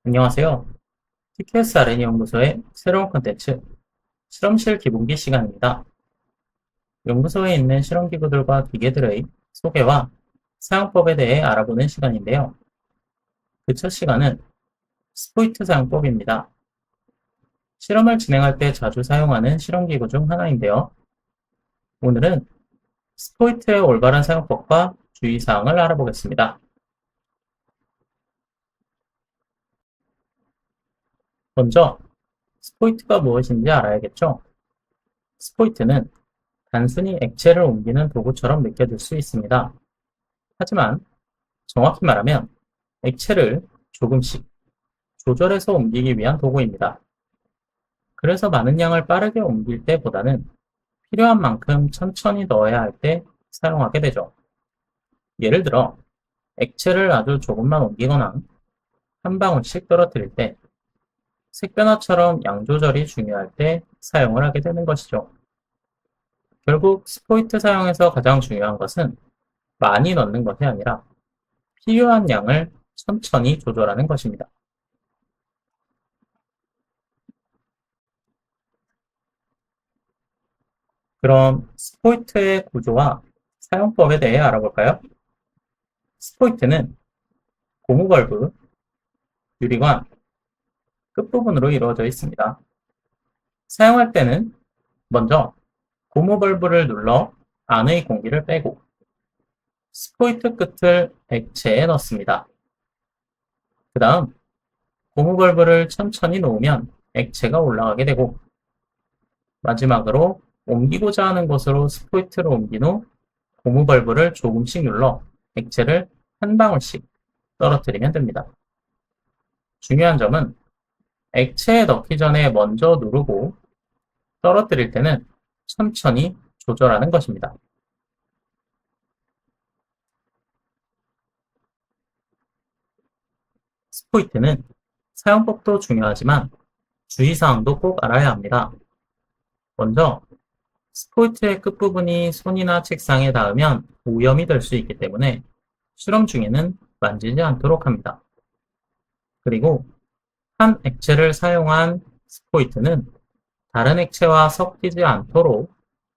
안녕하세요. TQS R&D 연구소의 새로운 콘텐츠 실험실 기본기 시간입니다. 연구소에 있는 실험기구들과 기계들의 소개와 사용법에 대해 알아보는 시간인데요. 그 첫 시간은 스포이트 사용법입니다. 실험을 진행할 때 자주 사용하는 실험기구 중 하나인데요. 오늘은 스포이트의 올바른 사용법과 주의사항을 알아보겠습니다. 먼저 스포이트가 무엇인지 알아야겠죠? 스포이트는 단순히 액체를 옮기는 도구처럼 느껴질 수 있습니다. 하지만 정확히 말하면 액체를 조금씩 조절해서 옮기기 위한 도구입니다. 그래서 많은 양을 빠르게 옮길 때보다는 필요한 만큼 천천히 넣어야 할 때 사용하게 되죠. 예를 들어 액체를 아주 조금만 옮기거나 한 방울씩 떨어뜨릴 때, 색변화처럼 양 조절이 중요할 때 사용을 하게 되는 것이죠. 결국 스포이트 사용에서 가장 중요한 것은 많이 넣는 것이 아니라 필요한 양을 천천히 조절하는 것입니다. 그럼 스포이트의 구조와 사용법에 대해 알아볼까요? 스포이트는 고무벌브, 유리관, 끝부분으로 이루어져 있습니다. 사용할 때는 먼저 고무벌브를 눌러 안의 공기를 빼고 스포이트 끝을 액체에 넣습니다. 그 다음 고무벌브를 천천히 놓으면 액체가 올라가게 되고, 마지막으로 옮기고자 하는 곳으로 스포이트를 옮긴 후 고무벌브를 조금씩 눌러 액체를 한 방울씩 떨어뜨리면 됩니다. 중요한 점은 액체에 넣기 전에 먼저 누르고 떨어뜨릴 때는 천천히 조절하는 것입니다. 스포이트는 사용법도 중요하지만 주의사항도 꼭 알아야 합니다. 먼저 스포이트의 끝부분이 손이나 책상에 닿으면 오염이 될 수 있기 때문에 실험 중에는 만지지 않도록 합니다. 그리고 한 액체를 사용한 스포이트는 다른 액체와 섞이지 않도록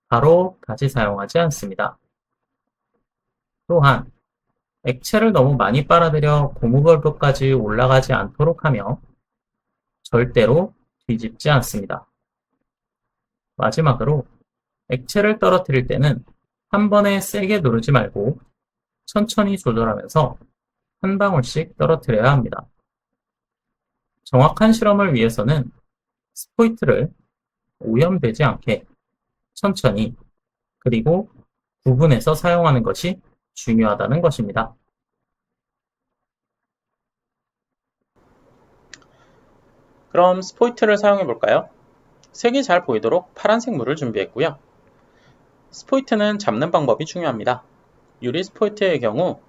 바로 다시 사용하지 않습니다. 또한 액체를 너무 많이 빨아들여 고무벌브까지 올라가지 않도록 하며 절대로 뒤집지 않습니다. 마지막으로 액체를 떨어뜨릴 때는 한 번에 세게 누르지 말고 천천히 조절하면서 한 방울씩 떨어뜨려야 합니다. 정확한 실험을 위해서는 스포이트를 오염되지 않게 천천히, 그리고 구분해서 사용하는 것이 중요하다는 것입니다. 그럼 스포이트를 사용해 볼까요? 색이 잘 보이도록 파란색 물을 준비했고요. 스포이트는 잡는 방법이 중요합니다. 유리 스포이트의 경우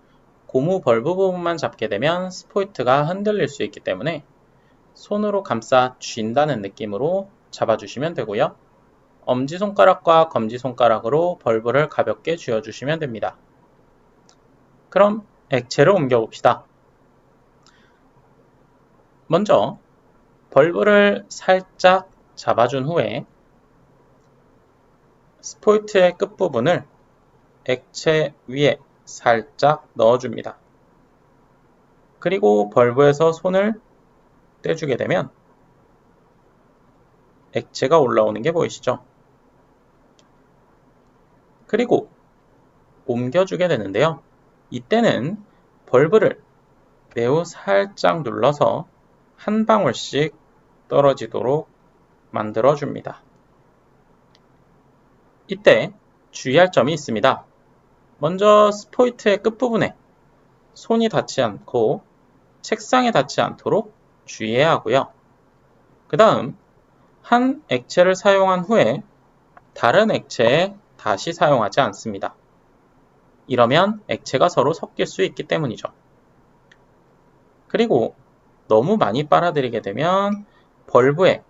고무 벌브 부분만 잡게 되면 스포이트가 흔들릴 수 있기 때문에 손으로 감싸 쥔다는 느낌으로 잡아주시면 되고요. 엄지손가락과 검지손가락으로 벌브를 가볍게 쥐어주시면 됩니다. 그럼 액체를 옮겨봅시다. 먼저 벌브를 살짝 잡아준 후에 스포이트의 끝부분을 액체 위에 살짝 넣어줍니다. 그리고 벌브에서 손을 떼주게 되면 액체가 올라오는 게 보이시죠? 그리고 옮겨주게 되는데요. 이때는 벌브를 매우 살짝 눌러서 한 방울씩 떨어지도록 만들어줍니다. 이때 주의할 점이 있습니다. 먼저 스포이트의 끝부분에 손이 닿지 않고 책상에 닿지 않도록 주의해야 하고요. 그 다음 한 액체를 사용한 후에 다른 액체에 다시 사용하지 않습니다. 이러면 액체가 서로 섞일 수 있기 때문이죠. 그리고 너무 많이 빨아들이게 되면 벌브에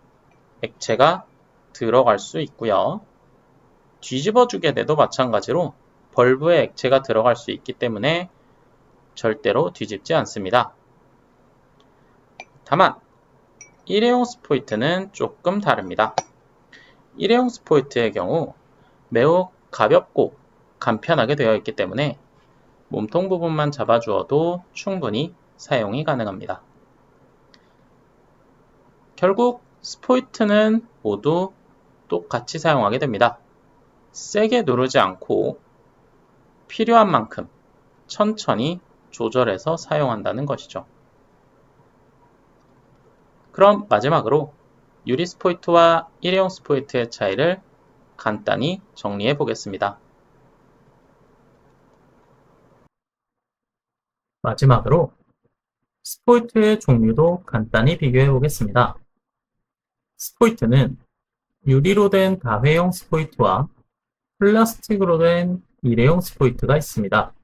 액체가 들어갈 수 있고요. 뒤집어주게 돼도 마찬가지로 벌브에 액체가 들어갈 수 있기 때문에 절대로 뒤집지 않습니다. 다만 일회용 스포이트는 조금 다릅니다. 일회용 스포이트의 경우 매우 가볍고 간편하게 되어 있기 때문에 몸통 부분만 잡아주어도 충분히 사용이 가능합니다. 결국 스포이트는 모두 똑같이 사용하게 됩니다. 세게 누르지 않고 필요한 만큼 천천히 조절해서 사용한다는 것이죠. 그럼 마지막으로 유리 스포이트와 일회용 스포이트의 차이를 간단히 정리해 보겠습니다. 마지막으로 스포이트의 종류도 간단히 비교해 보겠습니다. 스포이트는 유리로 된 다회용 스포이트와 플라스틱으로 된 일회용 스포이트가 있습니다.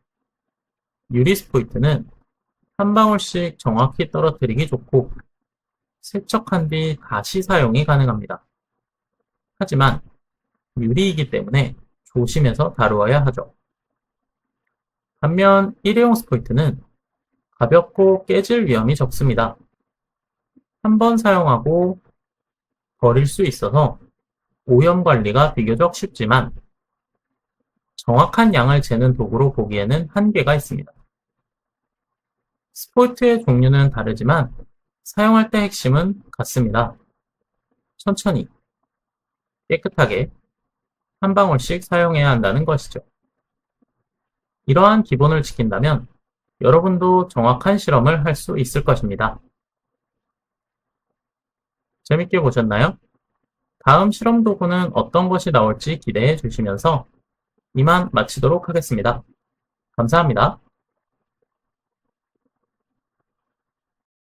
유리 스포이트는 한 방울씩 정확히 떨어뜨리기 좋고 세척한 뒤 다시 사용이 가능합니다. 하지만 유리이기 때문에 조심해서 다루어야 하죠. 반면 일회용 스포이트는 가볍고 깨질 위험이 적습니다. 한 번 사용하고 버릴 수 있어서 오염 관리가 비교적 쉽지만 정확한 양을 재는 도구로 보기에는 한계가 있습니다. 스포이트의 종류는 다르지만 사용할 때 핵심은 같습니다. 천천히, 깨끗하게 한 방울씩 사용해야 한다는 것이죠. 이러한 기본을 지킨다면 여러분도 정확한 실험을 할 수 있을 것입니다. 재밌게 보셨나요? 다음 실험 도구는 어떤 것이 나올지 기대해 주시면서 이만 마치도록 하겠습니다. 감사합니다.